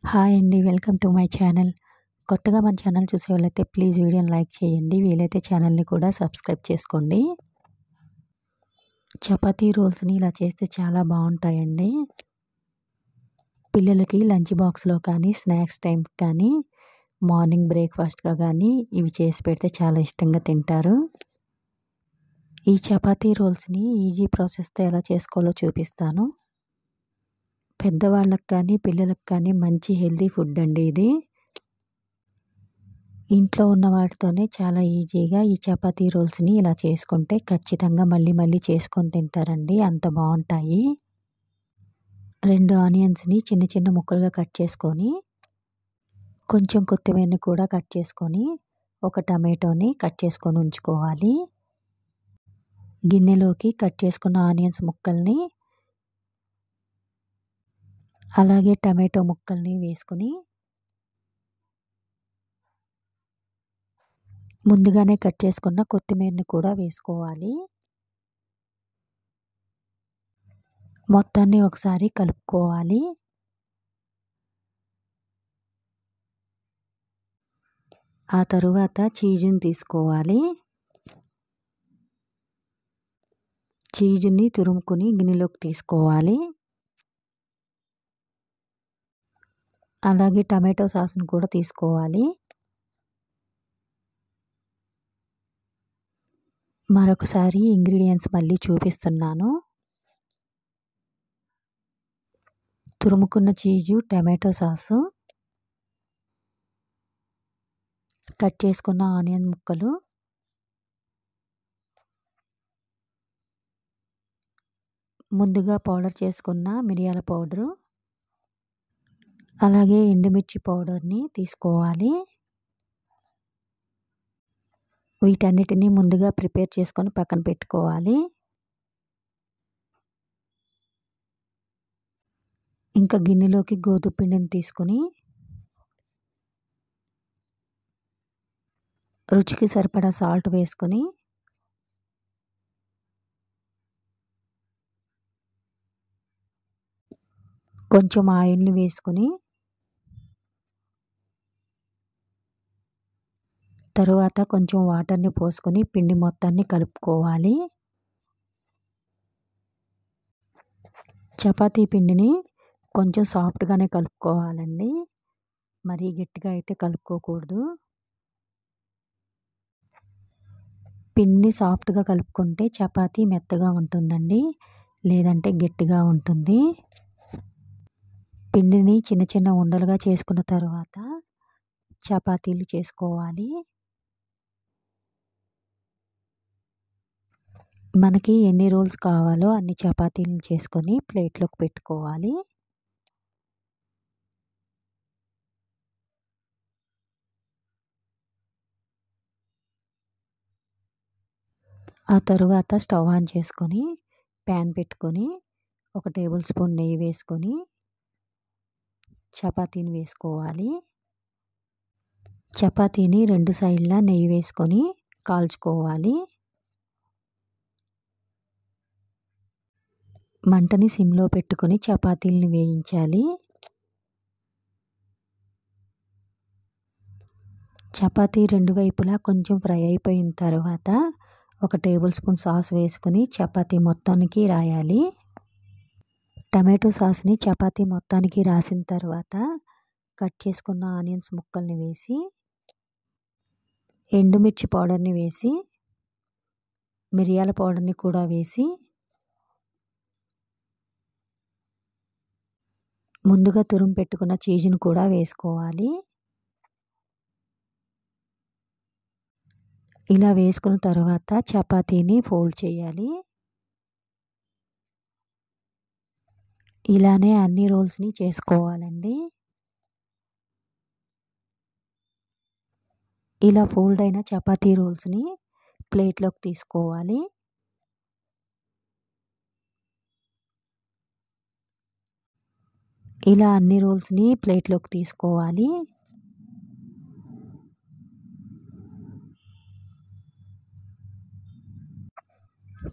Hi అండి. Welcome to my channel. కొత్తగా మన ఛానల్ చూసేవాళ్ళైతే ప్లీజ్ వీడియోని లైక్ చేయండి. వీలైతే ఛానల్‌ని కూడా సబ్స్క్రైబ్ చేసుకోండి. చపాతీ రోల్స్‌ని ఇలా చేస్తే చాలా బావుంటాయండి. పిల్లలకి లంచ్ బాక్స్‌లో కానీ, స్నాక్స్ టైంకి కానీ, మార్నింగ్ బ్రేక్‌ఫాస్ట్‌గా కానీ ఇవి చేసి పెడితే చాలా ఇష్టంగా తింటారు. ఈ చపాతీ రోల్స్‌ని ఈజీ ప్రాసెస్‌తో ఎలా చేసుకోవాలో చూపిస్తాను. పెద్దవాళ్ళకి కానీ, పిల్లలకి కానీ మంచి హెల్తీ ఫుడ్ అండి ఇది. ఇంట్లో ఉన్న వాటితోనే చాలా ఈజీగా ఈ చపాతీ రోల్స్‌ని ఇలా చేసుకుంటే ఖచ్చితంగా మళ్ళీ మళ్ళీ చేసుకొని తింటారండి. అంత బావుంటాయి. 2 ఆనియన్స్‌ని చిన్న చిన్న ముక్కలుగా కట్ చేసుకొని, కొంచెం కొత్తిమీరని కూడా కట్ చేసుకొని, ఒక టమాటోని కట్ చేసుకొని ఉంచుకోవాలి. గిన్నెలోకి కట్ చేసుకున్న ఆనియన్స్ ముక్కల్ని, అలాగే టమాటో ముక్కల్ని వేసుకొని, ముందుగానే కట్ చేసుకున్న కొత్తిమీరని కూడా వేసుకోవాలి. మొత్తాన్ని ఒకసారి కలుపుకోవాలి. ఆ తరువాత చీజ్‌ని తీసుకోవాలి. చీజ్‌ని తురుముకొని గిన్నెలోకి తీసుకోవాలి. అలాగే టమాటో సాస్‌ని కూడా తీసుకోవాలి. మరొకసారి ఇంగ్రీడియెంట్స్ మళ్ళీ చూపిస్తున్నాను. తురుముకున్న చీజు, టమాటో సాసు, కట్ చేసుకున్న ఆనియన్ ముక్కలు, ముందుగా పౌడర్ చేసుకున్న మిరియాల పౌడరు, అలాగే ఎండుమిర్చి పౌడర్‌ని తీసుకోవాలి. వీటన్నిటిని ముందుగా ప్రిపేర్ చేసుకొని పక్కన పెట్టుకోవాలి. ఇంకా గిన్నెలోకి గోధుమ పిండిని తీసుకొని, రుచికి సరిపడా సాల్ట్ వేసుకొని, కొంచెం ఆయిల్‌ని వేసుకొని, తరువాత కొంచెం వాటర్‌ని పోసుకొని పిండి మొత్తాన్ని కలుపుకోవాలి. చపాతీ పిండిని కొంచెం సాఫ్ట్‌గానే కలుపుకోవాలండి. మరీ గట్టిగా అయితే కలుపుకోకూడదు. పిండిని సాఫ్ట్‌గా కలుపుకుంటే చపాతీ మెత్తగా ఉంటుందండి. లేదంటే గట్టిగా ఉంటుంది. పిండిని చిన్న చిన్న ఉండలుగా చేసుకున్న తరువాత చపాతీలు చేసుకోవాలి. మనకి ఎన్ని రోల్స్ కావాలో అన్ని చపాతీలు చేసుకొని ప్లేట్‌లోకి పెట్టుకోవాలి. ఆ తరువాత స్టవ్ ఆన్ చేసుకొని, ప్యాన్ పెట్టుకొని, ఒక టేబుల్ స్పూన్ నెయ్యి వేసుకొని, చపాతీని వేసుకోవాలి. చపాతీని 2 సైడ్‌లా నెయ్యి వేసుకొని కాల్చుకోవాలి. మంటని సిమ్‌లో పెట్టుకొని చపాతీలని వేయించాలి. చపాతీ 2 వైపులా కొంచెం ఫ్రై అయిపోయిన తర్వాత ఒక టేబుల్ స్పూన్ సాస్ వేసుకొని చపాతీ మొత్తానికి రాయాలి. టమాటో సాస్‌ని చపాతీ మొత్తానికి రాసిన తర్వాత కట్ చేసుకున్న ఆనియన్స్ ముక్కల్ని వేసి, ఎండుమిర్చి పౌడర్‌ని వేసి, మిరియాల పౌడర్‌ని కూడా వేసి, ముందుగా తురుము పెట్టుకున్న చీజ్‌ని కూడా వేసుకోవాలి. ఇలా వేసుకున్న తర్వాత చపాతీని ఫోల్డ్ చేయాలి. ఇలానే అన్ని రోల్స్‌ని చేసుకోవాలండి. ఇలా ఫోల్డ్ అయిన చపాతీ రోల్స్‌ని ప్లేట్‌లోకి తీసుకోవాలి. ఇలా అన్ని రోల్స్‌ని ప్లేట్‌లోకి తీసుకోవాలి.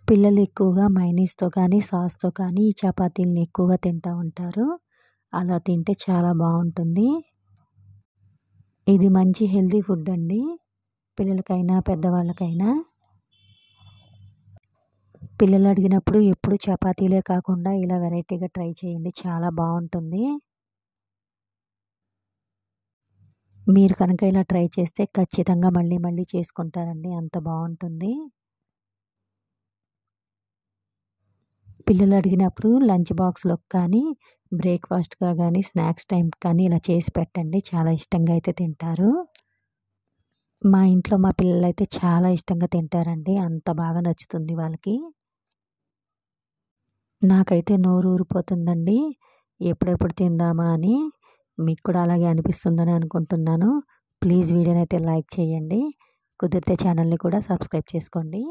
పిల్లలు ఎక్కువగా మయోనీస్‌తో కానీ, సాస్‌తో కానీ ఈ చపాతీలని ఎక్కువగా తింటా ఉంటారు. అలా తింటే చాలా బాగుంటుంది. ఇది మంచి హెల్తీ ఫుడ్ అండి. పిల్లలకైనా పెద్దవాళ్ళకైనా. పిల్లలు అడిగినప్పుడు ఎప్పుడు చపాతీలే కాకుండా ఇలా వెరైటీగా ట్రై చేయండి, చాలా బాగుంటుంది. మీరు కనుక ఇలా ట్రై చేస్తే ఖచ్చితంగా మళ్ళీ మళ్ళీ చేసుకుంటారండి, అంత బాగుంటుంది. పిల్లలు అడిగినప్పుడు లంచ్ బాక్స్‌లోకి కానీ, బ్రేక్‌ఫాస్ట్‌గా కానీ, స్నాక్స్ టైంకి కానీ ఇలా చేసి పెట్టండి, చాలా ఇష్టంగా అయితే తింటారు. మా ఇంట్లో మా పిల్లలైతే చాలా ఇష్టంగా తింటారండి, అంత బాగా నచ్చుతుంది వాళ్ళకి. నాకైతే నోరు ఊరిపోతుందండి, ఎప్పుడెప్పుడు తిందామా అని. మీకు కూడా అలాగే అనిపిస్తుందని అనుకుంటున్నాను. ప్లీజ్ వీడియోనైతే లైక్ చేయండి. కుదిరితే ఛానల్ని కూడా సబ్స్క్రైబ్ చేసుకోండి.